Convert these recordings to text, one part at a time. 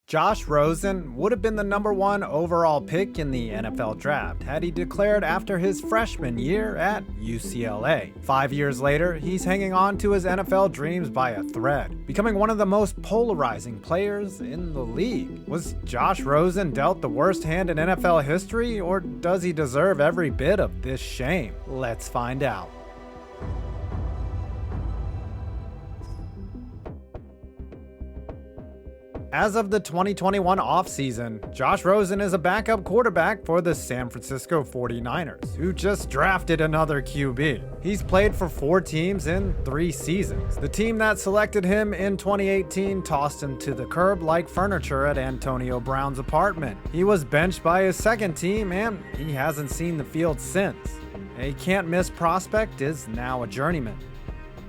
Josh Rosen would have been the #1 overall pick in the NFL draft had he declared after his freshman year at UCLA. 5 years later, he's hanging on to his NFL dreams by a thread, becoming one of the most polarizing players in the league. Was Josh Rosen dealt the worst hand in NFL history, or does he deserve every bit of this shame? Let's find out. As of the 2021 offseason, Josh Rosen is a backup quarterback for the San Francisco 49ers, who just drafted another QB. He's played for 4 teams in 3 seasons. The team that selected him in 2018 tossed him to the curb like furniture at Antonio Brown's apartment. He was benched by his second team, and he hasn't seen the field since. A can't-miss prospect is now a journeyman.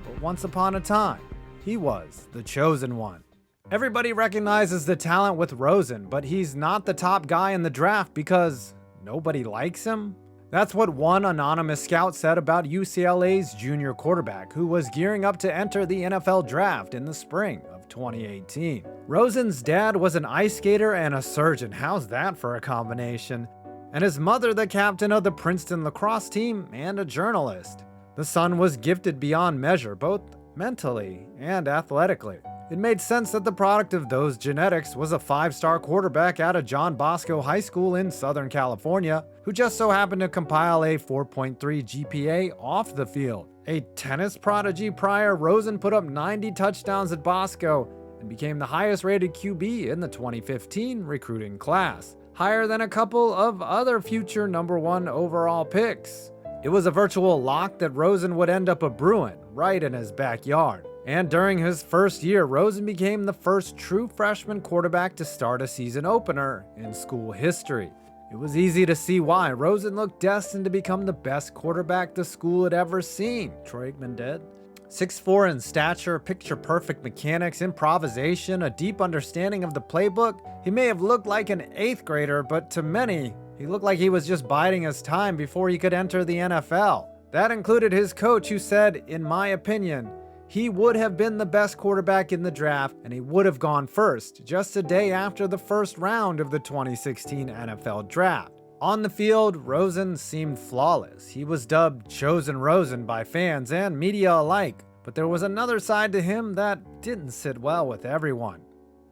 But once upon a time, he was the chosen one. Everybody recognizes the talent with Rosen, but he's not the top guy in the draft because nobody likes him? That's what one anonymous scout said about UCLA's junior quarterback, who was gearing up to enter the NFL draft in the spring of 2018. Rosen's dad was an ice skater and a surgeon. How's that for a combination? And his mother, the captain of the Princeton lacrosse team and a journalist. The son was gifted beyond measure, both mentally and athletically. It made sense that the product of those genetics was a 5-star quarterback out of John Bosco High School in Southern California, who just so happened to compile a 4.3 GPA off the field. A tennis prodigy prior, Rosen put up 90 touchdowns at Bosco and became the highest-rated QB in the 2015 recruiting class, higher than a couple of other future #1 overall picks. It was a virtual lock that Rosen would end up a Bruin right in his backyard. And during his first year, Rosen became the first true freshman quarterback to start a season opener in school history. It was easy to see why. Rosen looked destined to become the best quarterback the school had ever seen. Troy Aikman dead? 6'4" in stature, picture-perfect mechanics, improvisation, a deep understanding of the playbook. He may have looked like an 8th grader, but to many, he looked like he was just biding his time before he could enter the NFL. That included his coach, who said, in my opinion, he would have been the best quarterback in the draft, and he would have gone first, just a day after the first round of the 2016 NFL Draft. On the field, Rosen seemed flawless. He was dubbed Chosen Rosen by fans and media alike, but there was another side to him that didn't sit well with everyone.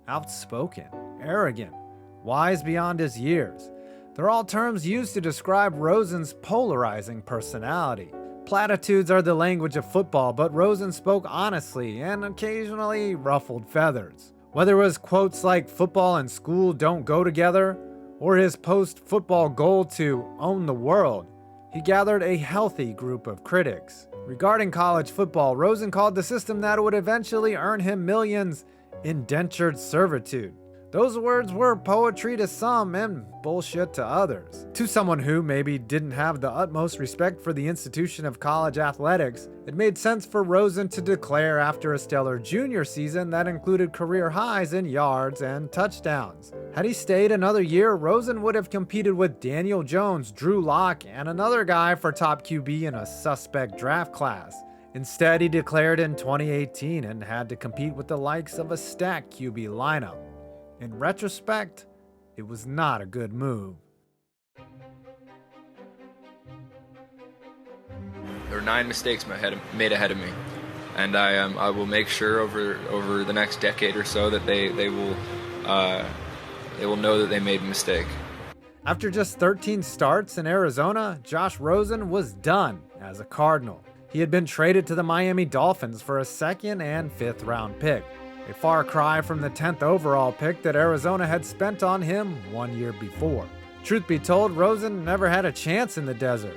Outspoken, arrogant, wise beyond his years. They're all terms used to describe Rosen's polarizing personality. Platitudes are the language of football, but Rosen spoke honestly and occasionally ruffled feathers. Whether it was quotes like "football and school don't go together," or his post-football goal to own the world, he gathered a healthy group of critics. Regarding college football, Rosen called the system that would eventually earn him millions indentured servitude. Those words were poetry to some and bullshit to others. To someone who maybe didn't have the utmost respect for the institution of college athletics, it made sense for Rosen to declare after a stellar junior season that included career highs in yards and touchdowns. Had he stayed another year, Rosen would have competed with Daniel Jones, Drew Lock, and another guy for top QB in a suspect draft class. Instead, he declared in 2018 and had to compete with the likes of a stacked QB lineup. In retrospect, it was not a good move. There were 9 mistakes made ahead of me, and I will make sure over the next decade or so that they will know that they made a mistake. After just 13 starts in Arizona, Josh Rosen was done as a Cardinal. He had been traded to the Miami Dolphins for a 2nd and 5th round pick. A far cry from the 10th overall pick that Arizona had spent on him 1 year before. Truth be told, Rosen never had a chance in the desert.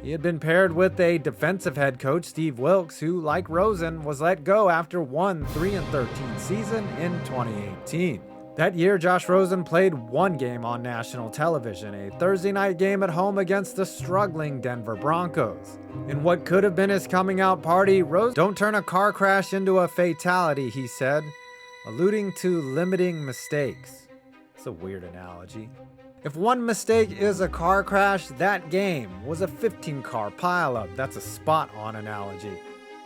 He had been paired with a defensive head coach, Steve Wilkes, who, like Rosen, was let go after one 3-13 season in 2018. That year, Josh Rosen played 1 game on national television, a Thursday night game at home against the struggling Denver Broncos. In what could have been his coming out party, Rosen, "Don't turn a car crash into a fatality," he said, alluding to limiting mistakes. It's a weird analogy. If one mistake is a car crash, that game was a 15-car pileup. That's a spot-on analogy.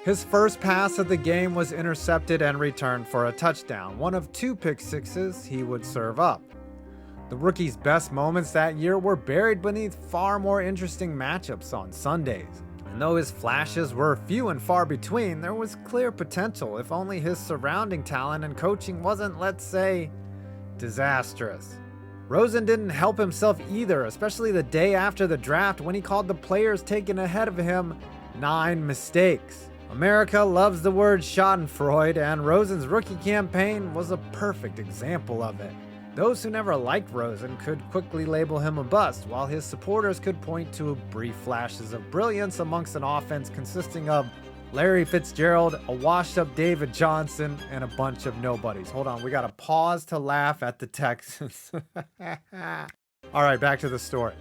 His first pass of the game was intercepted and returned for a touchdown, one of 2 pick sixes he would serve up. The rookie's best moments that year were buried beneath far more interesting matchups on Sundays. And though his flashes were few and far between, there was clear potential if only his surrounding talent and coaching wasn't, let's say, disastrous. Rosen didn't help himself either, especially the day after the draft when he called the players taken ahead of him 9 mistakes. America loves the word schadenfreude, and Rosen's rookie campaign was a perfect example of it. Those who never liked Rosen could quickly label him a bust, while his supporters could point to brief flashes of brilliance amongst an offense consisting of Larry Fitzgerald, a washed-up David Johnson, and a bunch of nobodies. Hold on, we gotta pause to laugh at the Texans. All right, back to the story.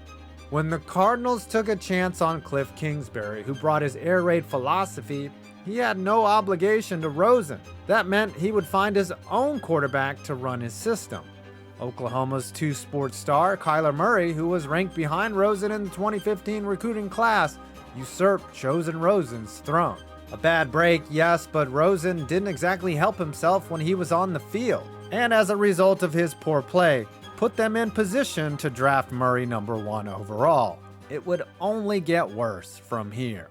When the Cardinals took a chance on Cliff Kingsbury, who brought his air raid philosophy, he had no obligation to Rosen. That meant he would find his own quarterback to run his system. Oklahoma's 2-sport star, Kyler Murray, who was ranked behind Rosen in the 2015 recruiting class, usurped chosen Rosen's throne. A bad break, yes, but Rosen didn't exactly help himself when he was on the field. And as a result of his poor play, put them in position to draft Murray number 1 overall. It would only get worse from here.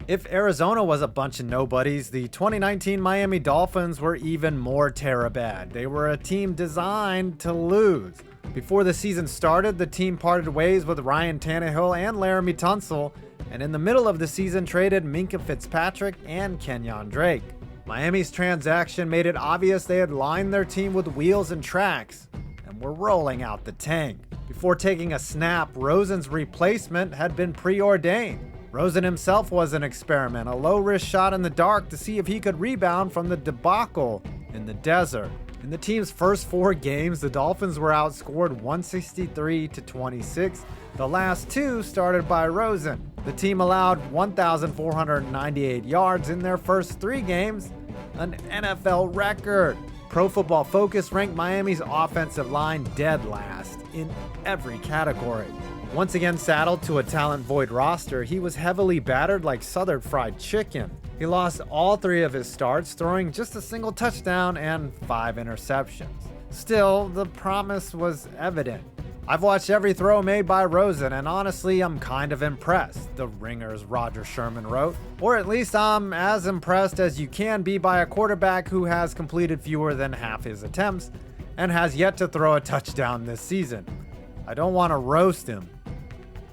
If Arizona was a bunch of nobodies, the 2019 Miami Dolphins were even more terabad. They were a team designed to lose. Before the season started, the team parted ways with Ryan Tannehill and Laramie Tunsil, and in the middle of the season traded Minkah Fitzpatrick and Kenyon Drake. Miami's transaction made it obvious they had lined their team with wheels and tracks, and were rolling out the tank. Before taking a snap, Rosen's replacement had been preordained. Rosen himself was an experiment, a low-risk shot in the dark to see if he could rebound from the debacle in the desert. In the team's first 4 games, the Dolphins were outscored 163-26. The last 2 started by Rosen. The team allowed 1,498 yards in their first 3 games, an NFL record. Pro Football Focus ranked Miami's offensive line dead last in every category. Once again saddled to a talent-void roster, he was heavily battered like Southern Fried Chicken. He lost all 3 of his starts, throwing just a single touchdown and 5 interceptions. Still, the promise was evident. I've watched every throw made by Rosen, and honestly, I'm kind of impressed, the Ringer's Roger Sherman wrote. Or at least I'm as impressed as you can be by a quarterback who has completed fewer than half his attempts and has yet to throw a touchdown this season. I don't want to roast him.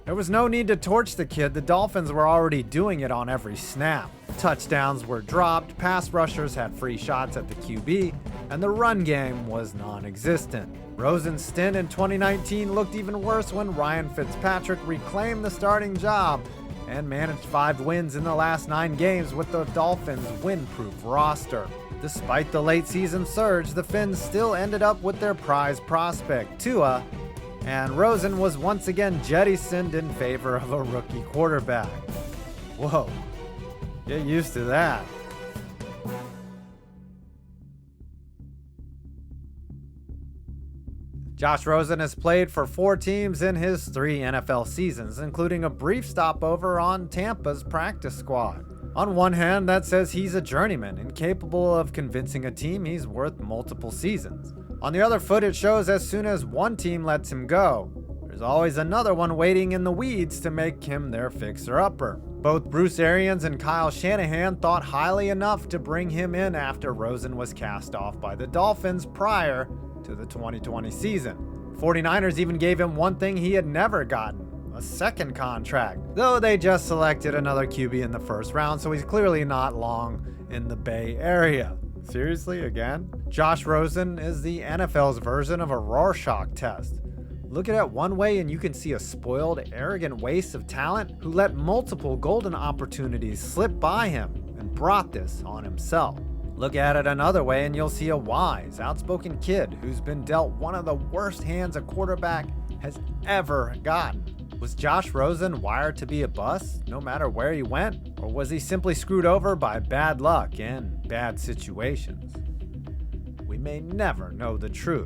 There was no need to torch the kid. The Dolphins were already doing it on every snap. Touchdowns were dropped, pass rushers had free shots at the QB, and the run game was non-existent. Rosen's stint in 2019 looked even worse when Ryan Fitzpatrick reclaimed the starting job and managed 5 wins in the last 9 games with the Dolphins' win-proof roster. Despite the late season surge, the Finns still ended up with their prize prospect, Tua, and Rosen was once again jettisoned in favor of a rookie quarterback. Whoa, get used to that. Josh Rosen has played for 4 teams in his 3 NFL seasons, including a brief stopover on Tampa's practice squad. On one hand, that says he's a journeyman, incapable of convincing a team he's worth multiple seasons. On the other foot, it shows as soon as one team lets him go, there's always another one waiting in the weeds to make him their fixer-upper. Both Bruce Arians and Kyle Shanahan thought highly enough to bring him in after Rosen was cast off by the Dolphins prior to the 2020 season. 49ers even gave him one thing he had never gotten, a second contract, though they just selected another QB in the first round, so he's clearly not long in the Bay Area. Seriously, again? Josh Rosen is the NFL's version of a Rorschach test. Look at it one way and you can see a spoiled, arrogant waste of talent who let multiple golden opportunities slip by him and brought this on himself. Look at it another way and you'll see a wise, outspoken kid who's been dealt one of the worst hands a quarterback has ever gotten. Was Josh Rosen wired to be a bust, no matter where he went? Or was he simply screwed over by bad luck and bad situations? We may never know the truth.